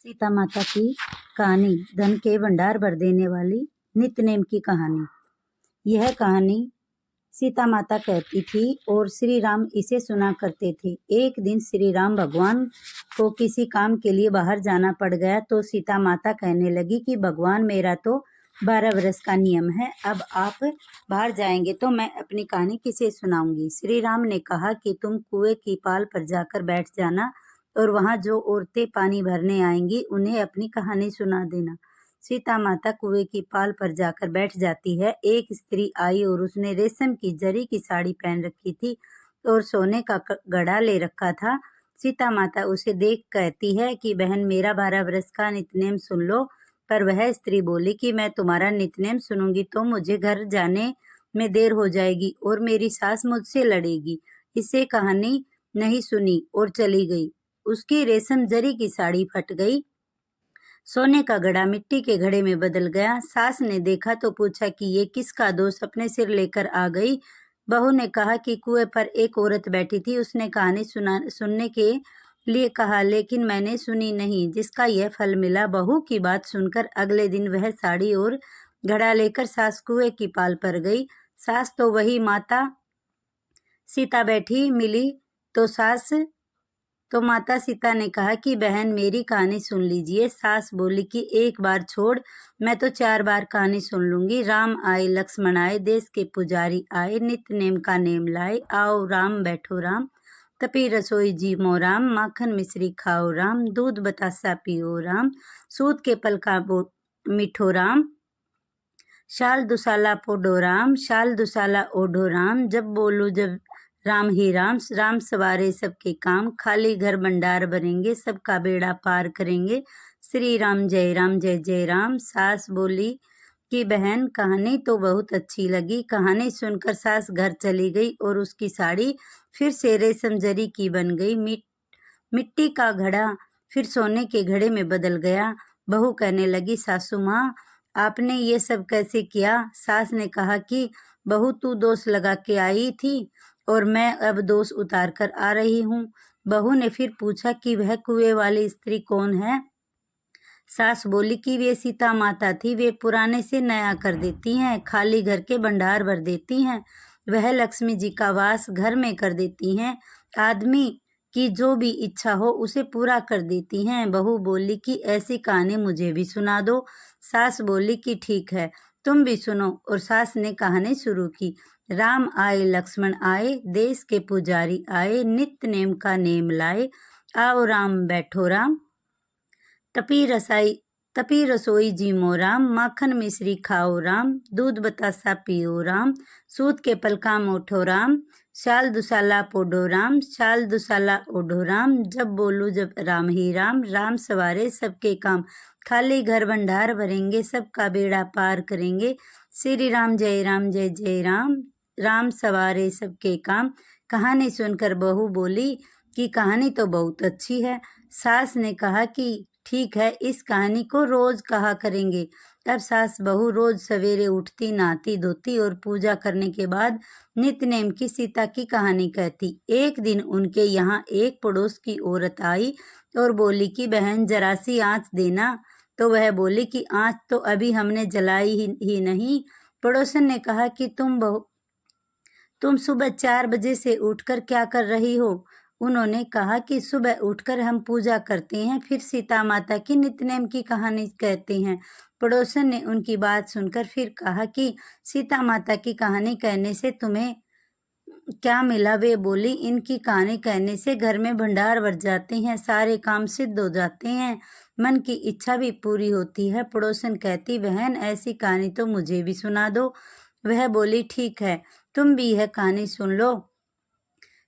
सीता माता की कहानी, धन के भंडार भर देने वाली नित्यनेम की कहानी। यह कहानी सीता माता कहती थी और श्री राम इसे सुना करते थे। एक दिन श्री राम भगवान को किसी काम के लिए बाहर जाना पड़ गया तो सीता माता कहने लगी कि भगवान, मेरा तो 12 वर्ष का नियम है, अब आप बाहर जाएंगे तो मैं अपनी कहानी किसे सुनाऊंगी। श्री राम ने कहा कि तुम कुएं की पाल पर जाकर बैठ जाना और वहां जो औरतें पानी भरने आएंगी उन्हें अपनी कहानी सुना देना। सीता माता कुएं की पाल पर जाकर बैठ जाती है। एक स्त्री आई और उसने रेशम की जरी की साड़ी पहन रखी थी और सोने का घड़ा ले रखा था। सीता माता उसे देख कहती है कि बहन, मेरा 12 वर्ष का नित्यनेम सुन लो। पर वह स्त्री बोली कि मैं तुम्हारा नित्यनेम सुनूंगी तो मुझे घर जाने में देर हो जाएगी और मेरी सास मुझसे लड़ेगी। इससे कहानी नहीं सुनी और चली गई। उसकी रेशम जरी की साड़ी फट गई, सोने का घड़ा मिट्टी के घड़े में बदल गया। सास ने देखा तो पूछा कि ये किसका दोष अपने सिर लेकर आ गई। बहू ने कहा कि कुएं पर एक औरत बैठी थी, उसने कहानी सुनने के लिए कहा, लेकिन मैंने सुनी नहीं, जिसका यह फल मिला। बहू की बात सुनकर अगले दिन वह साड़ी और घड़ा लेकर सास कुएं की पाल पर गई। सास तो वही माता सीता बैठी मिली तो माता सीता ने कहा कि बहन, मेरी कहानी सुन लीजिए। सास बोली कि एक बार छोड़, मैं तो 4 बार कहानी सुन लूंगी। राम आए, लक्ष्मण आए, देश के पुजारी आए, नित्य नेम का नेम लाए। आओ राम बैठो राम, तपी रसोई जी मो राम, माखन मिश्री खाओ राम, दूध बतासा पियो राम, सूत के पल का मिठो राम, शाल दुसाला पोडो राम, शाल दुसाला ओढ़ो राम, जब बोलू जब राम ही राम, राम सवारे सबके काम, खाली घर भंडार भरेंगे, सबका बेड़ा पार करेंगे, श्री राम जय राम जय जय राम। सास बोली कि बहन, कहानी तो बहुत अच्छी लगी। कहानी सुनकर सास घर चली गई और उसकी साड़ी फिर से रेशम जरी की बन गई। मिट्टी का घड़ा फिर सोने के घड़े में बदल गया। बहू कहने लगी, सासू माँ, आपने ये सब कैसे किया? सास ने कहा कि बहू, तू दोष लगा के आई थी और मैं अब दोष उतार कर आ रही हूँ। बहू ने फिर पूछा कि वह कुएं वाली स्त्री कौन है? सास बोली कि वे सीता माता थी, वे पुराने से नया कर देती हैं, खाली घर के भंडार भर देती हैं, वह लक्ष्मी जी का वास घर में कर देती हैं, आदमी की जो भी इच्छा हो उसे पूरा कर देती हैं। बहू बोली कि ऐसी कहानी मुझे भी सुना दो। सास बोली कि ठीक है, तुम भी सुनो। और सास ने कहानी शुरू की। राम आए, लक्ष्मण आए, देश के पुजारी आए, नित्य नेम का नेम लाए। आओ राम बैठो राम, तपी रसोई जी मो राम, माखन मिश्री खाओ राम, दूध बतासा पियो राम, सूत के पलका मोठो राम, शाल दुसाला पोडो राम, शाल दुसाला ओढ़ो राम, जब बोलू जब राम ही राम, राम सवारे सबके काम, खाली घर भंडार भरेंगे, सबका बेड़ा पार करेंगे, श्री राम जय जय राम, राम सवारे सबके काम। कहानी सुनकर बहू बोली कि कहानी तो बहुत अच्छी है। सास ने कहा कि ठीक है, इस कहानी को रोज कहा करेंगे। तब सास बहू रोज सवेरे उठती, नहाती धोती और पूजा करने के बाद नित्यनेम की सीता की कहानी कहती। एक दिन उनके यहाँ एक पड़ोस की औरत आई और बोली कि बहन, जरा सी आँच देना। तो वह बोली कि आँच तो अभी हमने जलाई ही नहीं। पड़ोसन ने कहा कि तुम सुबह 4 बजे से उठकर क्या कर रही हो? उन्होंने कहा कि सुबह उठकर हम पूजा करते हैं, फिर सीता माता की नित्यनेम की कहानी कहते हैं। पड़ोसन ने उनकी बात सुनकर फिर कहा कि सीता माता की कहानी कहने से तुम्हें क्या मिला? वे बोली, इनकी कहानी कहने से घर में भंडार भर जाते हैं, सारे काम सिद्ध हो जाते हैं, मन की इच्छा भी पूरी होती है। पड़ोसन कहती, बहन, ऐसी कहानी तो मुझे भी सुना दो। वह बोली, ठीक है, तुम भी यह कहानी सुन लो।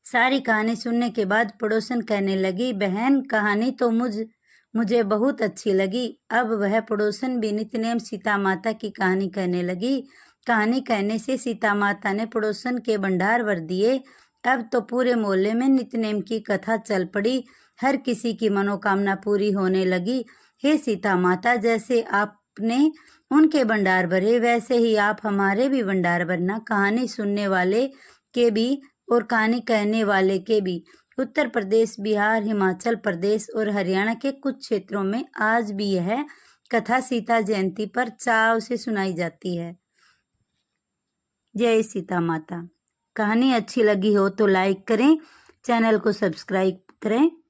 सारी कहानी सुनने के बाद पड़ोसन कहने लगी, बहन, कहानी तो मुझे बहुत अच्छी लगी। अब वह पड़ोसन भी नित्यनेम सीता माता की कहानी कहने लगी। कहानी कहने से सीता माता ने पड़ोसन के भंडार भर दिए। अब तो पूरे मोहल्ले में नित्यनेम की कथा चल पड़ी, हर किसी की मनोकामना पूरी होने लगी। हे सीता माता, जैसे आपने उनके भंडार भरे, वैसे ही आप हमारे भी भंडार भरना, कहानी सुनने वाले के भी और कहानी कहने वाले के भी। उत्तर प्रदेश, बिहार, हिमाचल प्रदेश और हरियाणा के कुछ क्षेत्रों में आज भी यह कथा सीता जयंती पर चाव से सुनाई जाती है। जय सीता माता। कहानी अच्छी लगी हो तो लाइक करें, चैनल को सब्सक्राइब करें।